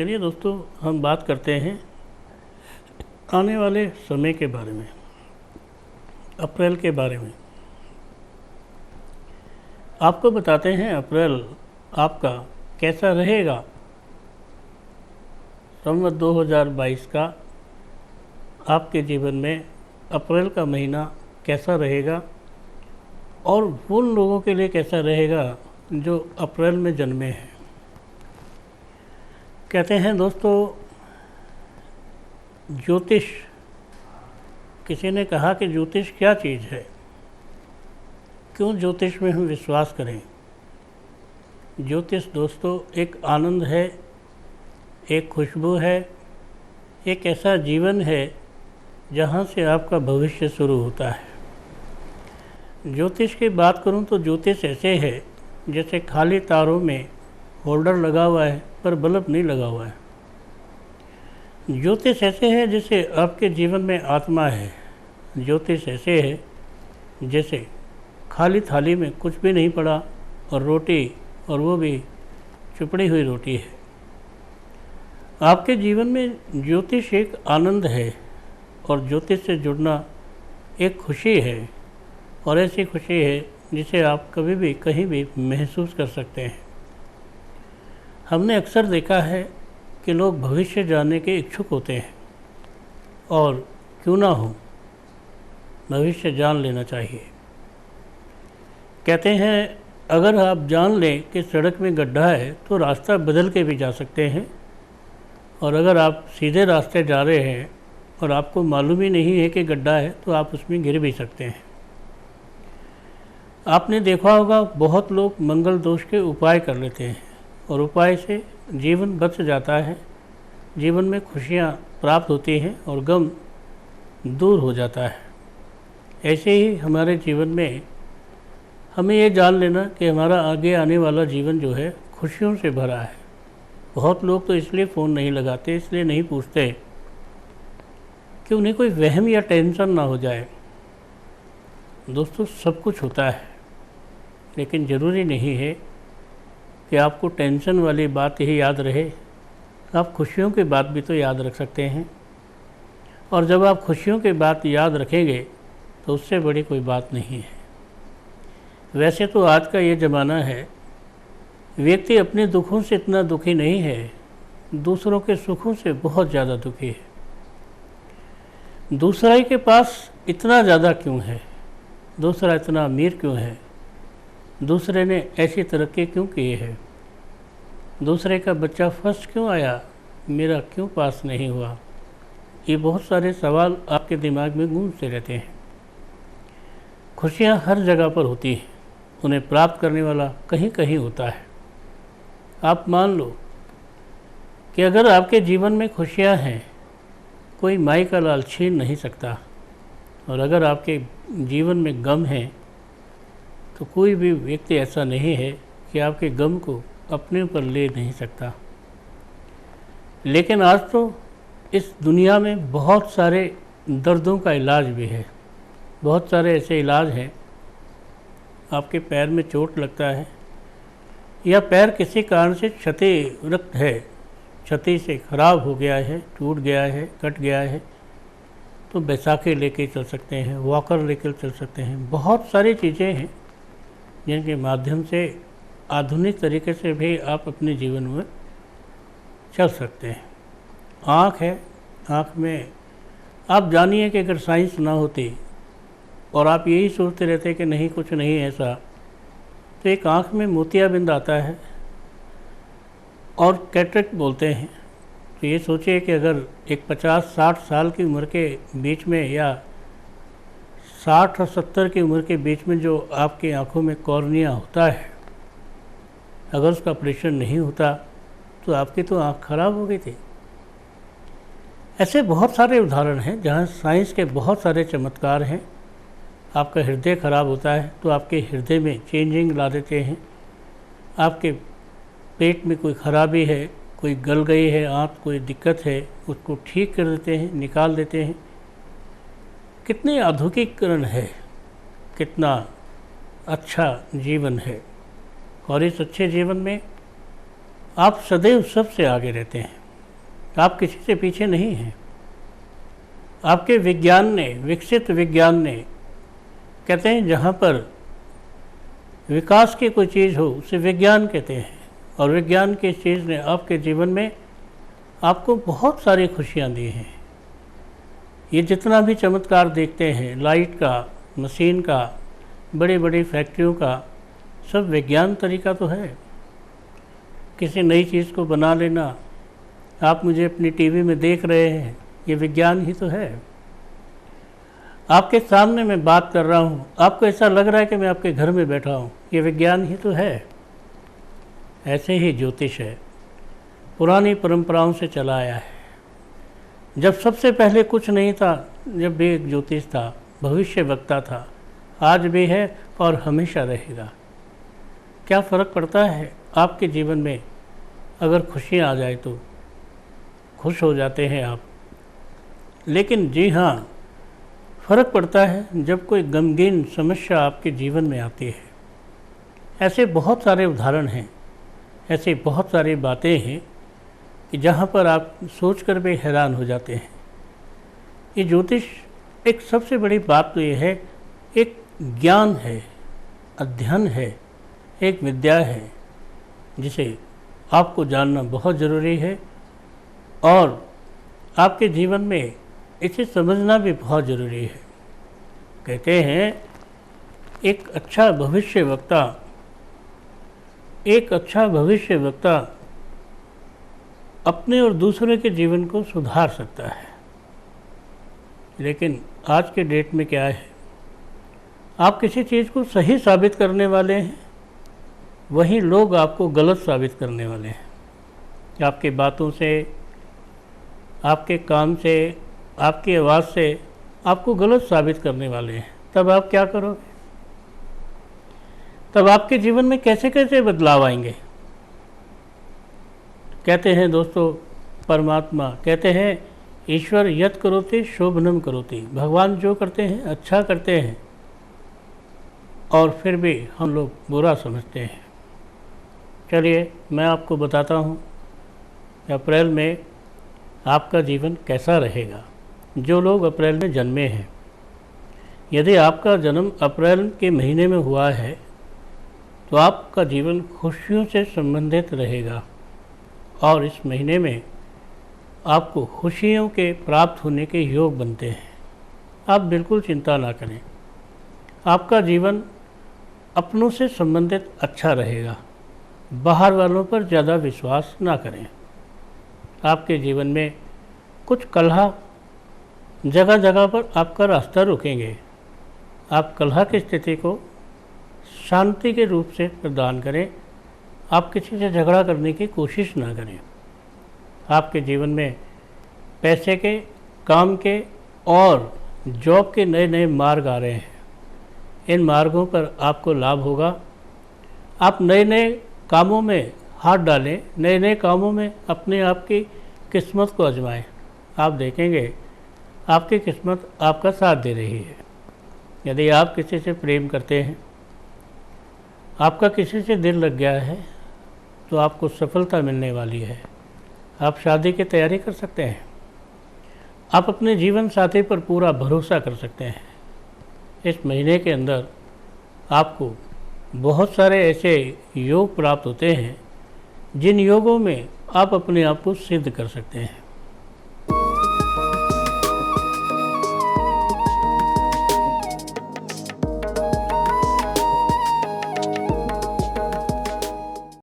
चलिए दोस्तों, हम बात करते हैं आने वाले समय के बारे में, अप्रैल के बारे में। आपको बताते हैं अप्रैल आपका कैसा रहेगा। संवत 2022 का आपके जीवन में अप्रैल का महीना कैसा रहेगा और उन लोगों के लिए कैसा रहेगा जो अप्रैल में जन्मे हैं। कहते हैं दोस्तों, ज्योतिष, किसी ने कहा कि ज्योतिष क्या चीज़ है, क्यों ज्योतिष में हम विश्वास करें। ज्योतिष दोस्तों एक आनंद है, एक खुशबू है, एक ऐसा जीवन है जहाँ से आपका भविष्य शुरू होता है। ज्योतिष की बात करूँ तो ज्योतिष ऐसे है जैसे खाली तारों में होल्डर लगा हुआ है पर बल्ब नहीं लगा हुआ है। ज्योतिष ऐसे है जैसे आपके जीवन में आत्मा है। ज्योतिष ऐसे है जैसे खाली थाली में कुछ भी नहीं पड़ा और रोटी, और वो भी चुपड़ी हुई रोटी है। आपके जीवन में ज्योतिष एक आनंद है और ज्योतिष से जुड़ना एक खुशी है, और ऐसी खुशी है जिसे आप कभी भी कहीं भी महसूस कर सकते हैं। हमने अक्सर देखा है कि लोग भविष्य जानने के इच्छुक होते हैं, और क्यों ना हो, भविष्य जान लेना चाहिए। कहते हैं अगर आप जान लें कि सड़क में गड्ढा है तो रास्ता बदल के भी जा सकते हैं, और अगर आप सीधे रास्ते जा रहे हैं और आपको मालूम ही नहीं है कि गड्ढा है तो आप उसमें गिर भी सकते हैं। आपने देखा होगा बहुत लोग मंगल दोष के उपाय कर लेते हैं और उपाय से जीवन बच जाता है, जीवन में खुशियाँ प्राप्त होती हैं और गम दूर हो जाता है। ऐसे ही हमारे जीवन में हमें ये जान लेना कि हमारा आगे आने वाला जीवन जो है खुशियों से भरा है। बहुत लोग तो इसलिए फ़ोन नहीं लगाते, इसलिए नहीं पूछते कि उन्हें कोई वहम या टेंशन ना हो जाए। दोस्तों सब कुछ होता है, लेकिन ज़रूरी नहीं है कि आपको टेंशन वाली बात ही याद रहे। आप खुशियों की बात भी तो याद रख सकते हैं, और जब आप खुशियों की बात याद रखेंगे तो उससे बड़ी कोई बात नहीं है। वैसे तो आज का ये ज़माना है, व्यक्ति अपने दुखों से इतना दुखी नहीं है, दूसरों के सुखों से बहुत ज़्यादा दुखी है। दूसरा ही के पास इतना ज़्यादा क्यों है, दूसरा इतना अमीर क्यों है, दूसरे ने ऐसी तरक्की क्यों की है, दूसरे का बच्चा फर्स्ट क्यों आया, मेरा क्यों पास नहीं हुआ। ये बहुत सारे सवाल आपके दिमाग में गूंजते रहते हैं। खुशियाँ हर जगह पर होती हैं, उन्हें प्राप्त करने वाला कहीं कहीं होता है। आप मान लो कि अगर आपके जीवन में खुशियाँ हैं, कोई माई का लाल छीन नहीं सकता, और अगर आपके जीवन में गम है तो कोई भी व्यक्ति ऐसा नहीं है कि आपके गम को अपने ऊपर ले नहीं सकता। लेकिन आज तो इस दुनिया में बहुत सारे दर्दों का इलाज भी है। बहुत सारे ऐसे इलाज हैं, आपके पैर में चोट लगता है या पैर किसी कारण से क्षतिग्रस्त है, क्षति से खराब हो गया है, टूट गया है, कट गया है, तो बैसाखी लेके चल सकते हैं, वॉकर लेकर चल सकते हैं। बहुत सारी चीज़ें हैं जिनके माध्यम से आधुनिक तरीके से भी आप अपने जीवन में चल सकते हैं। आँख है, आँख में आप जानिए कि अगर साइंस ना होती और आप यही सोचते रहते कि नहीं कुछ नहीं ऐसा, तो एक आँख में मोतियाबिंद आता है और कैटरेक्ट बोलते हैं। तो ये सोचिए कि अगर एक 50-60 साल की उम्र के बीच में या 60 और 70 की उम्र के बीच में जो आपकी आँखों में कॉर्निया होता है, अगर उसका ऑपरेशन नहीं होता तो आपकी तो आँख खराब हो गई थी। ऐसे बहुत सारे उदाहरण हैं जहाँ साइंस के बहुत सारे चमत्कार हैं। आपका हृदय खराब होता है तो आपके हृदय में चेंजिंग ला देते हैं। आपके पेट में कोई खराबी है, कोई गल गई है आँत, कोई दिक्कत है, उसको ठीक कर देते हैं, निकाल देते हैं। कितने आधुनिकीकरण है, कितना अच्छा जीवन है, और इस अच्छे जीवन में आप सदैव सबसे आगे रहते हैं। आप किसी से पीछे नहीं हैं। आपके विज्ञान ने, विकसित विज्ञान ने, कहते हैं जहाँ पर विकास की कोई चीज़ हो उसे विज्ञान कहते हैं, और विज्ञान की चीज़ ने आपके जीवन में आपको बहुत सारी खुशियाँ दी हैं। ये जितना भी चमत्कार देखते हैं, लाइट का, मशीन का, बड़ी बड़ी फैक्ट्रियों का, सब विज्ञान तरीका तो है। किसी नई चीज़ को बना लेना, आप मुझे अपनी टीवी में देख रहे हैं, ये विज्ञान ही तो है। आपके सामने मैं बात कर रहा हूँ, आपको ऐसा लग रहा है कि मैं आपके घर में बैठा हूँ, ये विज्ञान ही तो है। ऐसे ही ज्योतिष है, पुरानी परंपराओं से चला आया है। जब सबसे पहले कुछ नहीं था, जब भी एक ज्योतिष था, भविष्य वक्ता था, आज भी है और हमेशा रहेगा। क्या फ़र्क पड़ता है आपके जीवन में? अगर खुशियाँ आ जाए तो खुश हो जाते हैं आप, लेकिन जी हाँ, फ़र्क पड़ता है जब कोई गमगीन समस्या आपके जीवन में आती है। ऐसे बहुत सारे उदाहरण हैं, ऐसी बहुत सारी बातें हैं कि जहाँ पर आप सोचकर भी हैरान हो जाते हैं। ये ज्योतिष एक सबसे बड़ी बात तो ये है, एक ज्ञान है, अध्ययन है, एक विद्या है जिसे आपको जानना बहुत ज़रूरी है, और आपके जीवन में इसे समझना भी बहुत ज़रूरी है। कहते हैं एक अच्छा भविष्य वक्ता अपने और दूसरे के जीवन को सुधार सकता है। लेकिन आज के डेट में क्या है, आप किसी चीज़ को सही साबित करने वाले हैं, वहीं लोग आपको गलत साबित करने वाले हैं। आपकी बातों से, आपके काम से, आपकी आवाज़ से आपको गलत साबित करने वाले हैं। तब आप क्या करोगे? तब आपके जीवन में कैसे कैसे बदलाव आएंगे? कहते हैं दोस्तों, परमात्मा कहते हैं, ईश्वर यत् करोति शोभनम करोति। भगवान जो करते हैं अच्छा करते हैं, और फिर भी हम लोग बुरा समझते हैं। चलिए मैं आपको बताता हूँ अप्रैल में आपका जीवन कैसा रहेगा। जो लोग अप्रैल में जन्मे हैं, यदि आपका जन्म अप्रैल के महीने में हुआ है तो आपका जीवन खुशियों से संबंधित रहेगा, और इस महीने में आपको खुशियों के प्राप्त होने के योग बनते हैं। आप बिल्कुल चिंता ना करें, आपका जीवन अपनों से संबंधित अच्छा रहेगा। बाहर वालों पर ज़्यादा विश्वास ना करें। आपके जीवन में कुछ कलह जगह जगह पर आपका रास्ता रुकेंगे। आप कलह की स्थिति को शांति के रूप से प्रदान करें। आप किसी से झगड़ा करने की कोशिश ना करें। आपके जीवन में पैसे के, काम के और जॉब के नए नए मार्ग आ रहे हैं। इन मार्गों पर आपको लाभ होगा। आप नए नए कामों में हाथ डालें, नए नए कामों में अपने आप की किस्मत को आजमाएं। आप देखेंगे आपकी किस्मत आपका साथ दे रही है। यदि आप किसी से प्रेम करते हैं, आपका किसी से दिल लग गया है, तो आपको सफलता मिलने वाली है। आप शादी की तैयारी कर सकते हैं। आप अपने जीवन साथी पर पूरा भरोसा कर सकते हैं। इस महीने के अंदर आपको बहुत सारे ऐसे योग प्राप्त होते हैं जिन योगों में आप अपने आप को सिद्ध कर सकते हैं।